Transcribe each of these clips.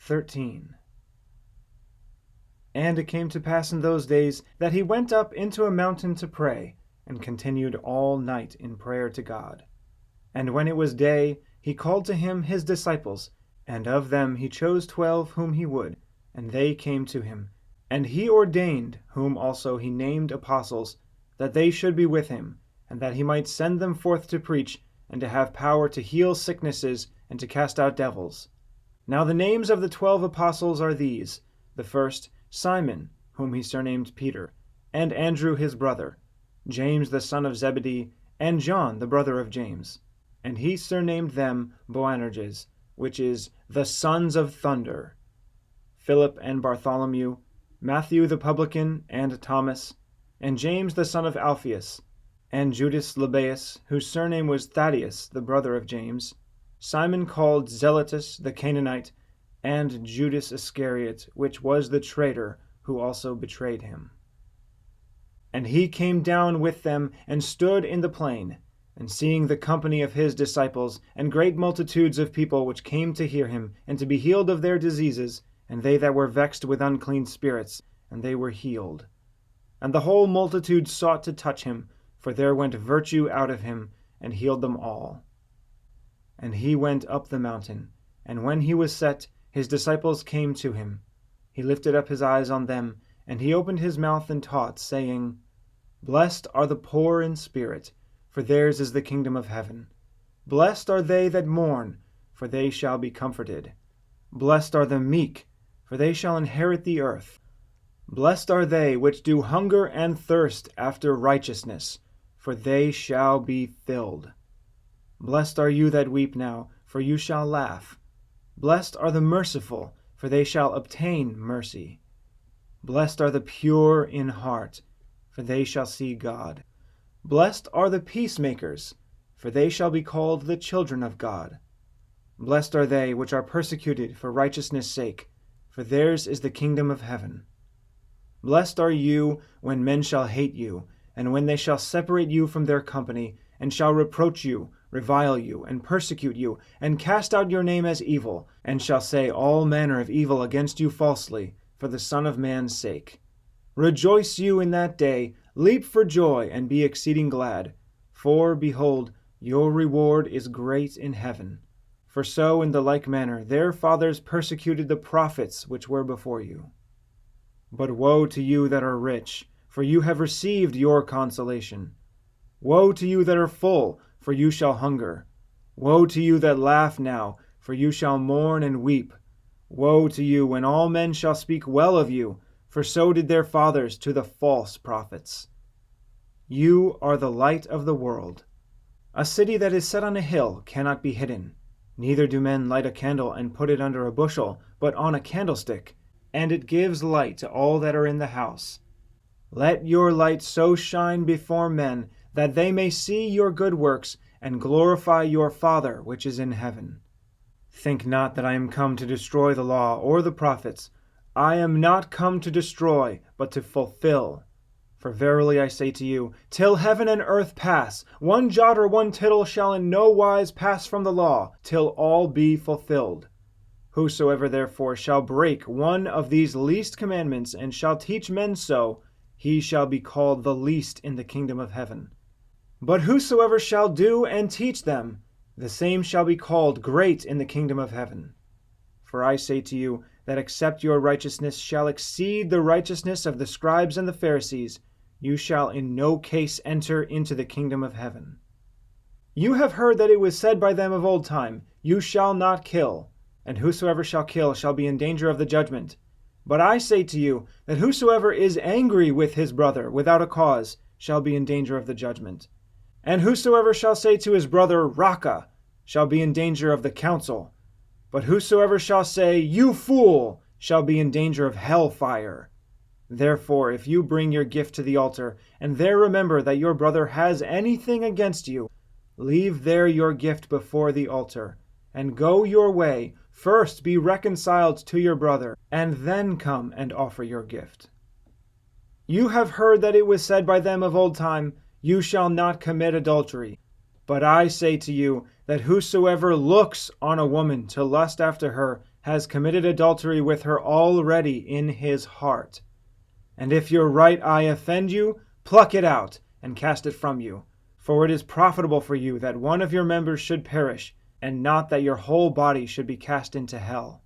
13. And it came to pass in those days that he went up into a mountain to pray, and continued all night in prayer to God. And when it was day, he called to him his disciples, and of them he chose 12 whom he would, and they came to him. And he ordained, whom also he named apostles, that they should be with him, and that he might send them forth to preach, and to have power to heal sicknesses, and to cast out devils. Now the names of the 12 apostles are these: the first, Simon, whom he surnamed Peter, and Andrew his brother, James the son of Zebedee, and John the brother of James. And he surnamed them Boanerges, which is, the sons of thunder. Philip and Bartholomew, Matthew the publican, and Thomas, and James the son of Alphaeus, and Judas Lebbaeus, whose surname was Thaddeus, the brother of James, Simon called Zelotes the Canaanite, and Judas Iscariot, which was the traitor, who also betrayed him. And he came down with them, and stood in the plain, and seeing the company of his disciples, and great multitudes of people which came to hear him, and to be healed of their diseases, and they that were vexed with unclean spirits, and they were healed. And the whole multitude sought to touch him, for there went virtue out of him, and healed them all. And he went up the mountain, and when he was set, his disciples came to him. He lifted up his eyes on them, and he opened his mouth and taught, saying, Blessed are the poor in spirit, for theirs is the kingdom of heaven. Blessed are they that mourn, for they shall be comforted. Blessed are the meek, for they shall inherit the earth. Blessed are they which do hunger and thirst after righteousness, for they shall be filled. Blessed are you that weep now, for you shall laugh. Blessed are the merciful, for they shall obtain mercy. Blessed are the pure in heart, for they shall see God. Blessed are the peacemakers, for they shall be called the children of God. Blessed are they which are persecuted for righteousness' sake, for theirs is the kingdom of heaven. Blessed are you when men shall hate you, and when they shall separate you from their company, and shall reproach you, revile you, and persecute you, and cast out your name as evil, and shall say all manner of evil against you falsely, for the Son of Man's sake. Rejoice you in that day, leap for joy, and be exceeding glad. For, behold, your reward is great in heaven. For so in the like manner their fathers persecuted the prophets which were before you. But woe to you that are rich, for you have received your consolation. Woe to you that are full, for you shall hunger. Woe to you that laugh now, for you shall mourn and weep. Woe to you when all men shall speak well of you, for so did their fathers to the false prophets. You are the light of the world. A city that is set on a hill cannot be hidden. Neither do men light a candle and put it under a bushel, but on a candlestick, and it gives light to all that are in the house. Let your light so shine before men, that they may see your good works, and glorify your Father which is in heaven. Think not that I am come to destroy the law or the prophets. I am not come to destroy, but to fulfill. For verily I say to you, till heaven and earth pass, one jot or one tittle shall in no wise pass from the law, till all be fulfilled. Whosoever therefore shall break one of these least commandments, and shall teach men so, he shall be called the least in the kingdom of heaven. But whosoever shall do and teach them, the same shall be called great in the kingdom of heaven. For I say to you, that except your righteousness shall exceed the righteousness of the scribes and the Pharisees, you shall in no case enter into the kingdom of heaven. You have heard that it was said by them of old time, You shall not kill, and whosoever shall kill shall be in danger of the judgment. But I say to you, that whosoever is angry with his brother without a cause shall be in danger of the judgment. And whosoever shall say to his brother, Raca, shall be in danger of the council. But whosoever shall say, You fool, shall be in danger of hell fire. Therefore, if you bring your gift to the altar, and there remember that your brother has anything against you, leave there your gift before the altar, and go your way. First be reconciled to your brother, and then come and offer your gift. You have heard that it was said by them of old time, You shall not commit adultery. But I say to you, that whosoever looks on a woman to lust after her has committed adultery with her already in his heart. And if your right eye offend you, pluck it out, and cast it from you. For it is profitable for you that one of your members should perish, and not that your whole body should be cast into hell.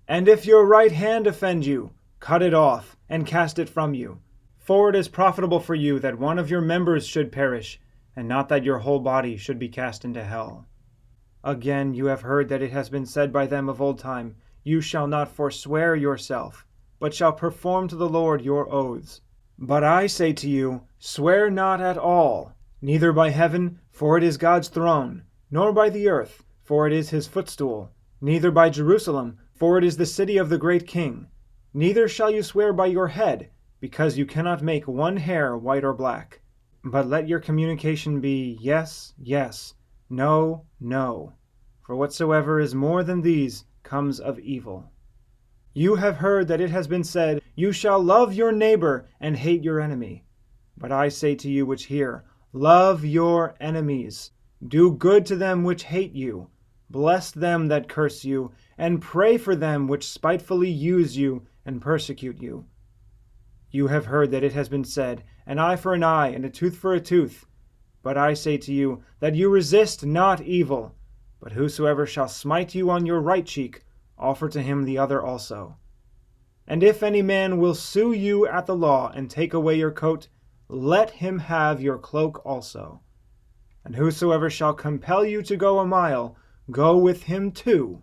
And if your right hand offend you, cut it off, and cast it from you. For it is profitable for you that one of your members should perish, and not that your whole body should be cast into hell. Again, you have heard that it has been said by them of old time, You shall not forswear yourself, but shall perform to the Lord your oaths. But I say to you, swear not at all, neither by heaven, for it is God's throne, nor by the earth, for it is his footstool, neither by Jerusalem, for it is the city of the great King. Neither shall you swear by your head, because you cannot make one hair white or black. But let your communication be yes, yes, no, no. For whatsoever is more than these comes of evil. You have heard that it has been said, You shall love your neighbor and hate your enemy. But I say to you which hear, Love your enemies. Do good to them which hate you. Bless them that curse you, and pray for them which spitefully use you and persecute you. You have heard that it has been said, An eye for an eye, and a tooth for a tooth. But I say to you, that you resist not evil. But whosoever shall smite you on your right cheek, offer to him the other also. And if any man will sue you at the law, and take away your coat, let him have your cloak also. And whosoever shall compel you to go a mile, go with him 2.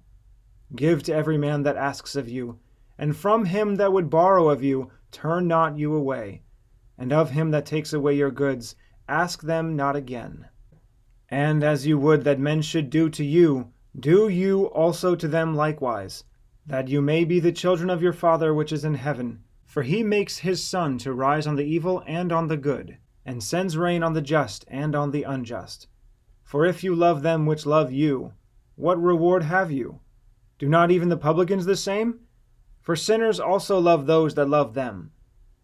Give to every man that asks of you, and from him that would borrow of you, turn not you away. And of him that takes away your goods, ask them not again. And as you would that men should do to you, do you also to them likewise, that you may be the children of your Father which is in heaven. For he makes his sun to rise on the evil and on the good, and sends rain on the just and on the unjust. For if you love them which love you, what reward have you? Do not even the publicans the same? For sinners also love those that love them.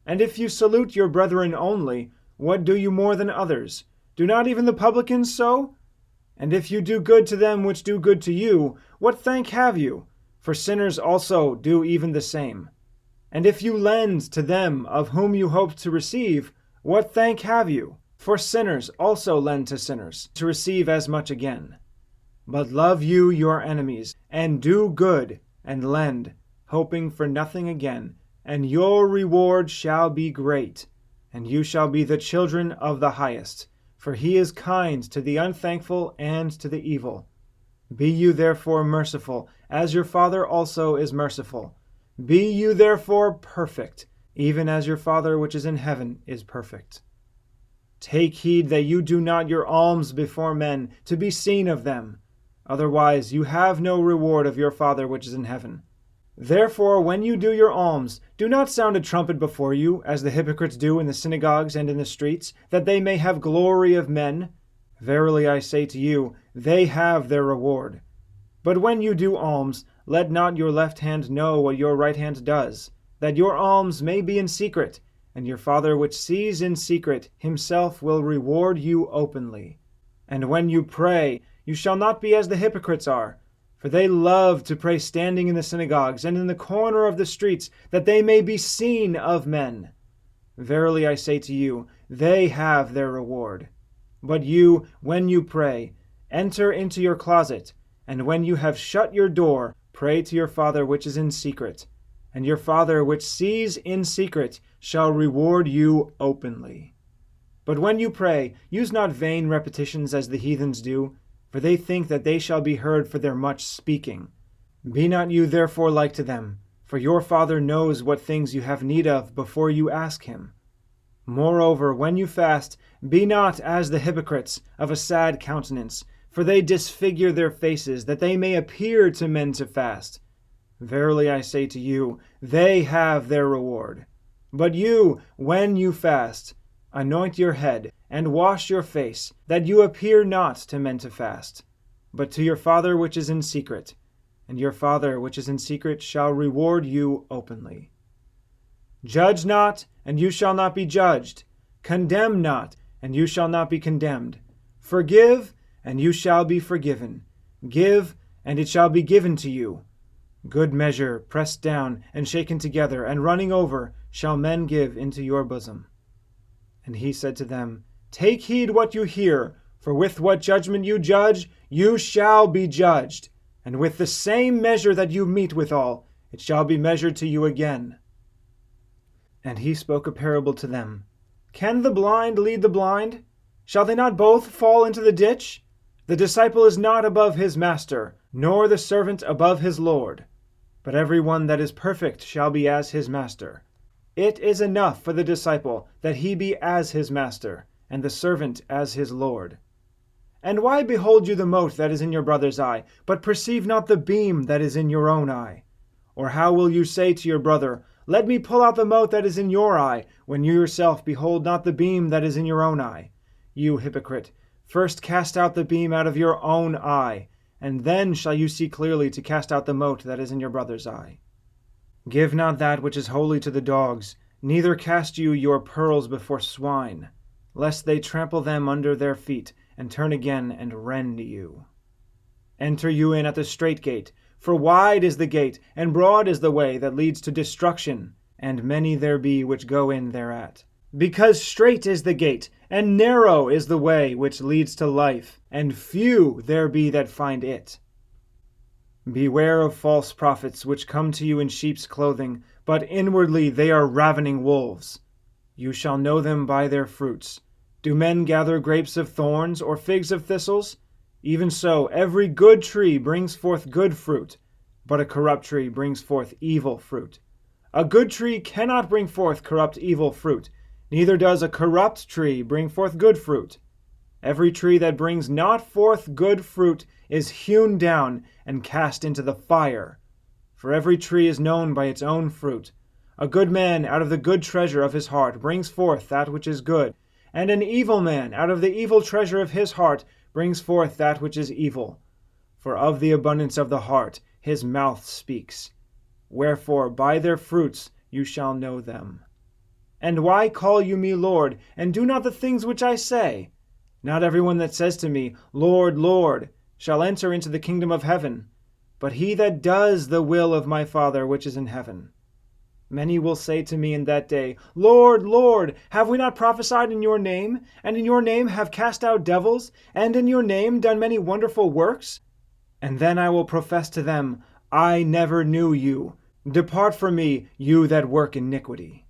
And if you salute your brethren only, what do you more than others? Do not even the publicans so? And if you do good to them which do good to you, what thank have you? For sinners also do even the same. And if you lend to them of whom you hope to receive, what thank have you? For sinners also lend to sinners, to receive as much again. But love you your enemies, and do good, and lend, hoping for nothing again, and your reward shall be great, and you shall be the children of the highest. For he is kind to the unthankful and to the evil. Be you therefore merciful, as your Father also is merciful. Be you therefore perfect, even as your Father which is in heaven is perfect. Take heed that you do not your alms before men, to be seen of them. Otherwise you have no reward of your Father which is in heaven. Therefore, when you do your alms, do not sound a trumpet before you, as the hypocrites do in the synagogues and in the streets, that they may have glory of men. Verily I say to you, they have their reward. But when you do alms, let not your left hand know what your right hand does, that your alms may be in secret, and your Father which sees in secret himself will reward you openly. And when you pray, you shall not be as the hypocrites are, for they love to pray standing in the synagogues and in the corner of the streets, that they may be seen of men. Verily I say to you, they have their reward. But you, when you pray, enter into your closet, and when you have shut your door, pray to your Father which is in secret, and your Father which sees in secret shall reward you openly. But when you pray, use not vain repetitions as the heathens do, for they think that they shall be heard for their much speaking. Be not you therefore like to them, for your Father knows what things you have need of before you ask him. Moreover, when you fast, be not as the hypocrites, of a sad countenance, for they disfigure their faces, that they may appear to men to fast. Verily I say to you, they have their reward. But you, when you fast, anoint your head, and wash your face, that you appear not to men to fast, but to your Father which is in secret, and your Father which is in secret shall reward you openly. Judge not, and you shall not be judged. Condemn not, and you shall not be condemned. Forgive, and you shall be forgiven. Give, and it shall be given to you. Good measure, pressed down, and shaken together, and running over, shall men give into your bosom. And he said to them, Take heed what you hear, for with what judgment you judge, you shall be judged. And with the same measure that you mete withal, it shall be measured to you again. And he spoke a parable to them. Can the blind lead the blind? Shall they not both fall into the ditch? The disciple is not above his master, nor the servant above his Lord. But every one that is perfect shall be as his master. It is enough for the disciple that he be as his master, and the servant as his Lord. And why behold you the mote that is in your brother's eye, but perceive not the beam that is in your own eye? Or how will you say to your brother, Let me pull out the mote that is in your eye, when you yourself behold not the beam that is in your own eye? You hypocrite, first cast out the beam out of your own eye, and then shall you see clearly to cast out the mote that is in your brother's eye. Give not that which is holy to the dogs, neither cast you your pearls before swine, lest they trample them under their feet, and turn again and rend you. Enter you in at the strait gate, for wide is the gate, and broad is the way that leads to destruction, and many there be which go in thereat. Because strait is the gate, and narrow is the way which leads to life, and few there be that find it. Beware of false prophets, which come to you in sheep's clothing, but inwardly they are ravening wolves. You shall know them by their fruits. Do men gather grapes of thorns, or figs of thistles? Even so, every good tree brings forth good fruit, but a corrupt tree brings forth evil fruit. A good tree cannot bring forth corrupt evil fruit, neither does a corrupt tree bring forth good fruit. Every tree that brings not forth good fruit is hewn down and cast into the fire. For every tree is known by its own fruit. A good man out of the good treasure of his heart brings forth that which is good, and an evil man out of the evil treasure of his heart brings forth that which is evil. For of the abundance of the heart his mouth speaks. Wherefore by their fruits you shall know them. And why call you me Lord, and do not the things which I say? Not every one that says to me, Lord, Lord, shall enter into the kingdom of heaven, but he that does the will of my Father which is in heaven. Many will say to me in that day, Lord, Lord, have we not prophesied in your name, and in your name have cast out devils, and in your name done many wonderful works? And then I will profess to them, I never knew you. Depart from me, you that work iniquity.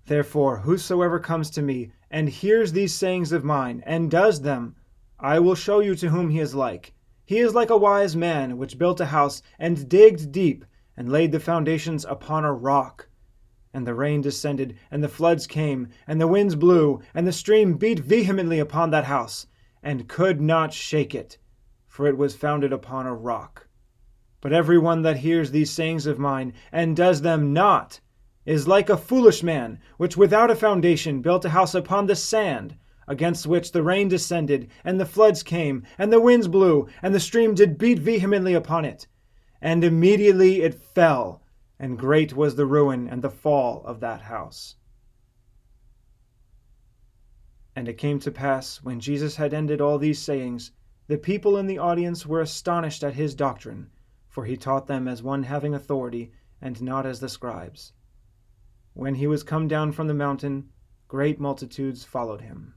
Therefore, whosoever comes to me, and hears these sayings of mine, and does them, I will show you to whom he is like. He is like a wise man, which built a house, and digged deep, and laid the foundations upon a rock. And the rain descended, and the floods came, and the winds blew, and the stream beat vehemently upon that house, and could not shake it, for it was founded upon a rock. But every one that hears these sayings of mine, and does them not, is like a foolish man, which without a foundation built a house upon the sand, against which the rain descended, and the floods came, and the winds blew, and the stream did beat vehemently upon it. And immediately it fell, and great was the ruin and the fall of that house. And it came to pass, when Jesus had ended all these sayings, the people in the audience were astonished at his doctrine, for he taught them as one having authority, and not as the scribes. When he was come down from the mountain, great multitudes followed him.